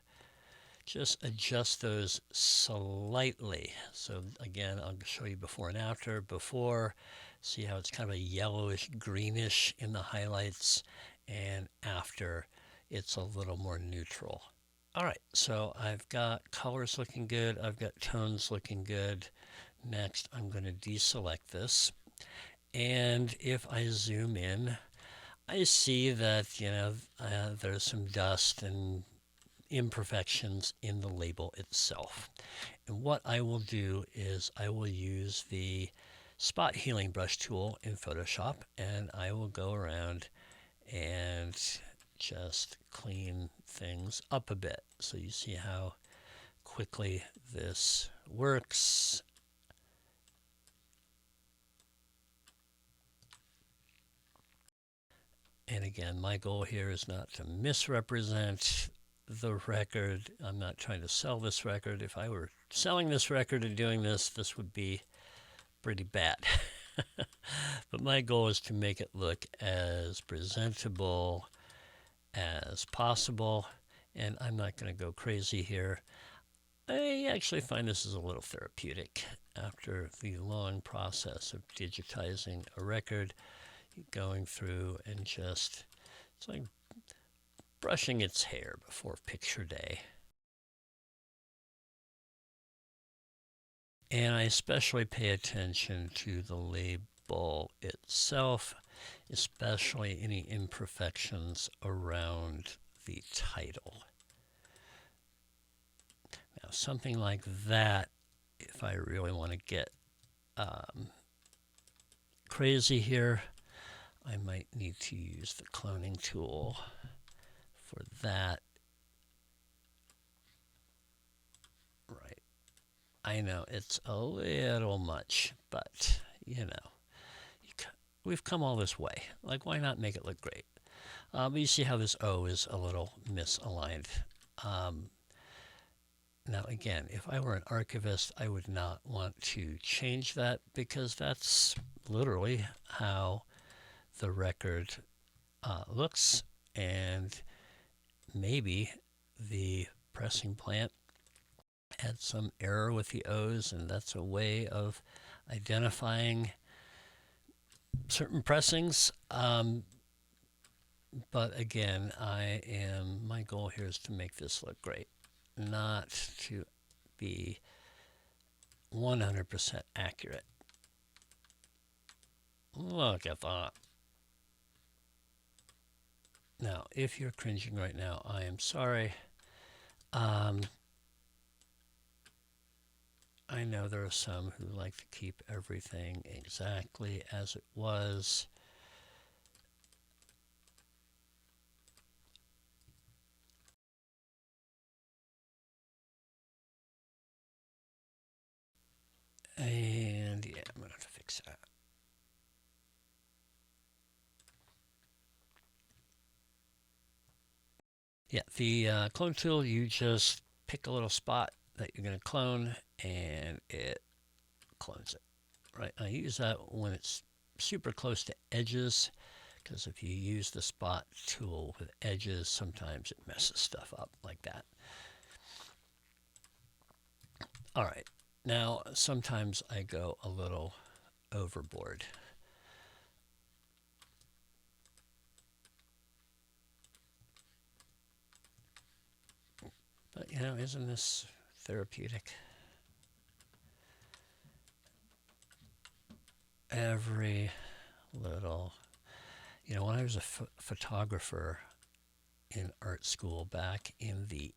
just adjust those slightly. So again, I'll show you before and after. Before, see how it's kind of a yellowish greenish in the highlights, and after it's a little more neutral. All right, so I've got colors looking good. I've got tones looking good. Next, I'm going to deselect this. And if I zoom in, I see that, there's some dust and imperfections in the label itself. And what I will do is I will use the spot healing brush tool in Photoshop, and I will go around and just clean things up a bit. So you see how quickly this works. And again, my goal here is not to misrepresent the record. I'm not trying to sell this record. If I were selling this record and doing this, this would be pretty bad. But my goal is to make it look as presentable as possible. And I'm not going to go crazy here. I actually find this is a little therapeutic after the long process of digitizing a record, going through and just, it's like brushing its hair before picture day. And I especially pay attention to the label itself, especially any imperfections around the title. Now, something like that, if I really want to get crazy here, I might need to use the cloning tool for that. Right. I know it's a little much, but you know, we've come all this way. Like, why not make it look great? But you see how this O is a little misaligned. Now, again, if I were an archivist, I would not want to change that because that's literally how the record looks, and maybe the pressing plant had some error with the O's, and that's a way of identifying certain pressings. But again, my goal here is to make this look great, not to be 100% accurate. Look at that. Now, if you're cringing right now, I am sorry. I know there are some who like to keep everything exactly as it was. And yeah, I'm going to have to fix that. Yeah, the clone tool, you just pick a little spot that you're going to clone and it clones it. Right, I use that when it's super close to edges, because if you use the spot tool with edges, sometimes it messes stuff up like that. All right, now sometimes I go a little overboard. But you know, isn't this therapeutic? Every little, you know, when I was a photographer in art school back in the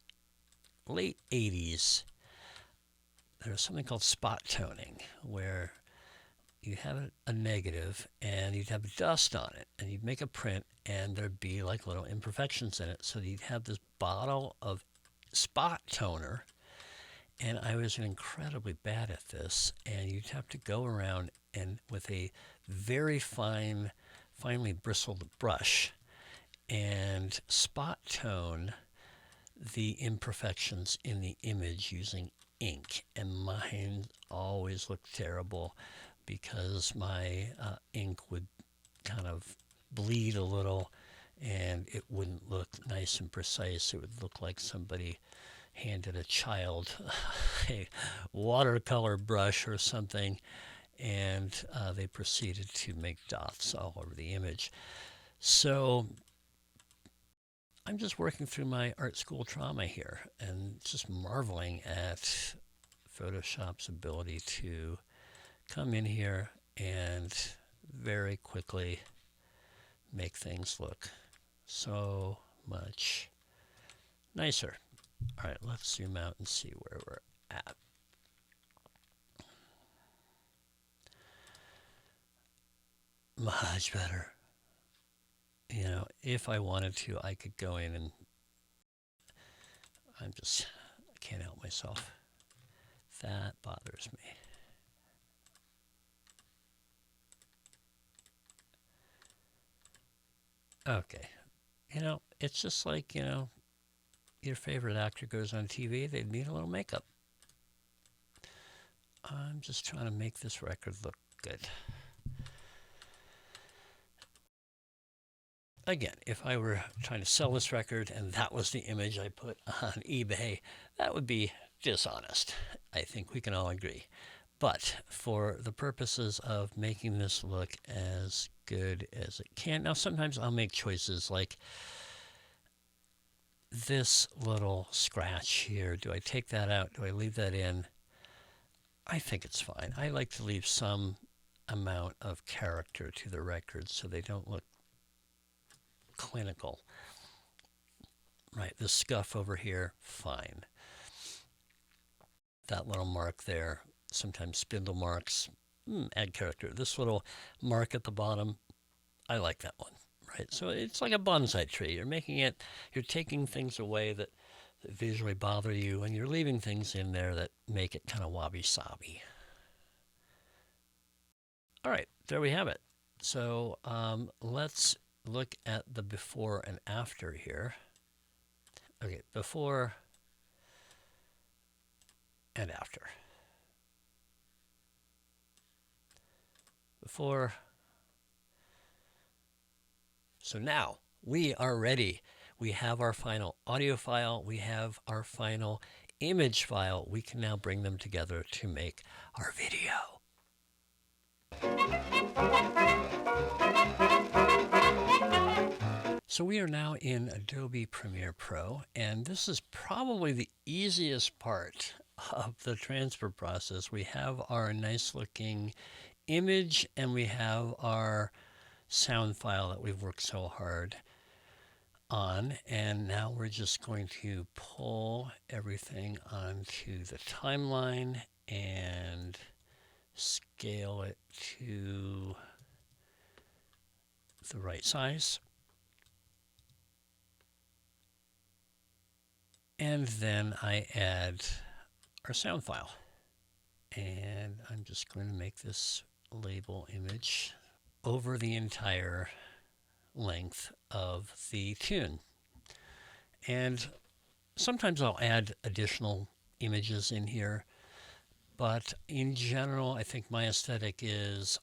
late 80s, there was something called spot toning, where you have a negative and you'd have dust on it, and you'd make a print and there'd be like little imperfections in it. So you'd have this bottle of spot toner, and I was incredibly bad at this, and you'd have to go around and with a very finely bristled brush and spot tone the imperfections in the image using ink. And mine always looked terrible because my ink would kind of bleed a little and it wouldn't look nice and precise. It would look like somebody handed a child a watercolor brush or something, and they proceeded to make dots all over the image. So I'm just working through my art school trauma here and just marveling at Photoshop's ability to come in here and very quickly make things look so much nicer. All right, let's zoom out and see where we're at. Much better. You know, if I wanted to, I could go in and I can't help myself. That bothers me. Okay. You know, it's just like, you know, your favorite actor goes on TV, they need a little makeup. I'm just trying to make this record look good. again, if I were trying to sell this record and that was the image I put on eBay, that would be dishonest. I think we can all agree. But for the purposes of making this look as good as it can, now sometimes I'll make choices like this little scratch here. Do I take that out? Do I leave that in? I think it's fine. I like to leave some amount of character to the records so they don't look clinical. Right, the scuff over here, fine. That little mark there, sometimes spindle marks, add character. This little mark at the bottom, I like that one. Right, so it's like a bonsai tree. You're taking things away that visually bother you, and you're leaving things in there that make it kind of wabi-sabi. All right, there we have it. So let's look at the before and after here. Okay, before and after. Before. So now we are ready. We have our final audio file. We have our final image file. We can now bring them together to make our video. So we are now in Adobe Premiere Pro, and this is probably the easiest part of the transfer process. We have our nice looking image and we have our sound file that we've worked so hard on, and now we're just going to pull everything onto the timeline and scale it to the right size. And then I add our sound file. And I'm just going to make this label image over the entire length of the tune. And sometimes I'll add additional images in here, but in general, I think my aesthetic is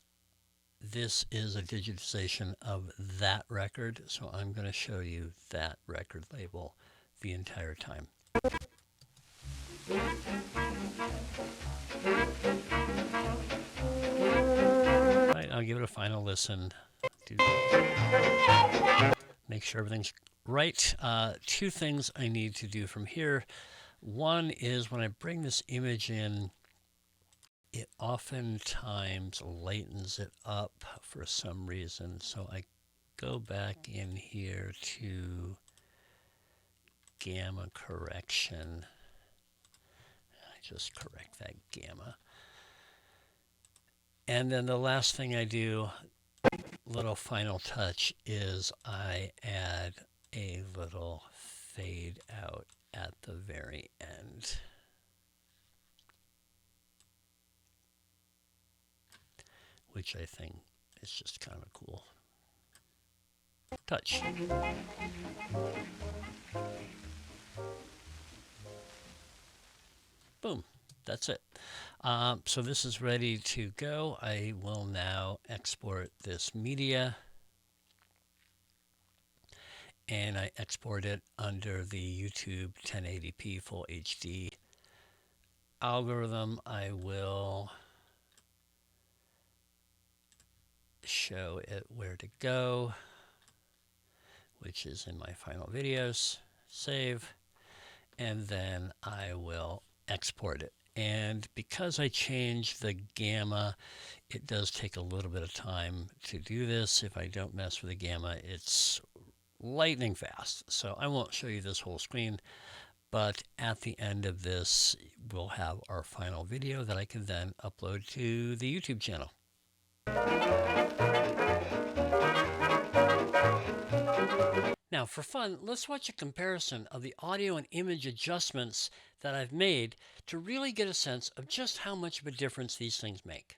this is a digitization of that record, so I'm going to show you that record label the entire time. Right, I'll give it a final listen. Make sure everything's right. Two things I need to do from here. One is when I bring this image in, it oftentimes lightens it up for some reason. So I go back in here to gamma correction. I just correct that gamma. And then the last thing I do, little final touch, is I add a little fade out at the very end. Which I think is just kind of a cool touch. Boom, that's it. So this is ready to go. I will now export this media. And I export it under the YouTube 1080p Full HD algorithm. I will show it where to go, which is in my final videos. Save. And then I will export it. And because I changed the gamma, it does take a little bit of time to do this. If I don't mess with the gamma, it's lightning fast. So I won't show you this whole screen, but at the end of this, we'll have our final video that I can then upload to the YouTube channel. Now, for fun, let's watch a comparison of the audio and image adjustments that I've made to really get a sense of just how much of a difference these things make.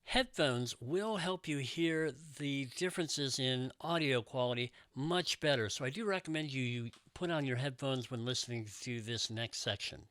Headphones will help you hear the differences in audio quality much better, so I do recommend you put on your headphones when listening to this next section.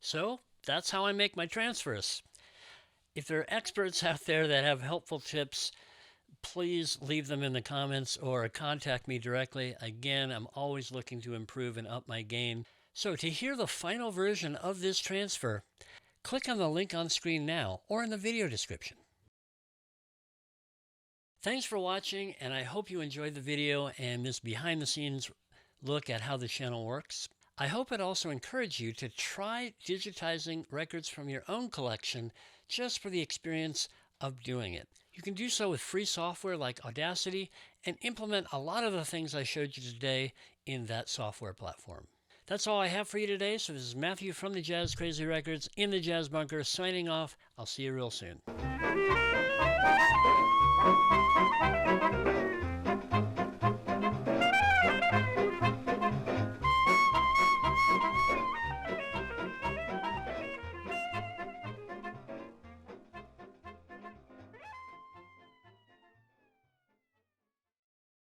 So that's how I make my transfers. If there are experts out there that have helpful tips, please leave them in the comments or contact me directly. Again, I'm always looking to improve and up my game. So to hear the final version of this transfer, click on the link on screen now or in the video description. Thanks for watching, and I hope you enjoyed the video and this behind the scenes look at how the channel works. I hope it also encouraged you to try digitizing records from your own collection just for the experience of doing it. You can do so with free software like Audacity and implement a lot of the things I showed you today in that software platform. That's all I have for you today. So this is Matthew from the Jazz Crazy Records in the Jazz Bunker signing off. I'll see you real soon.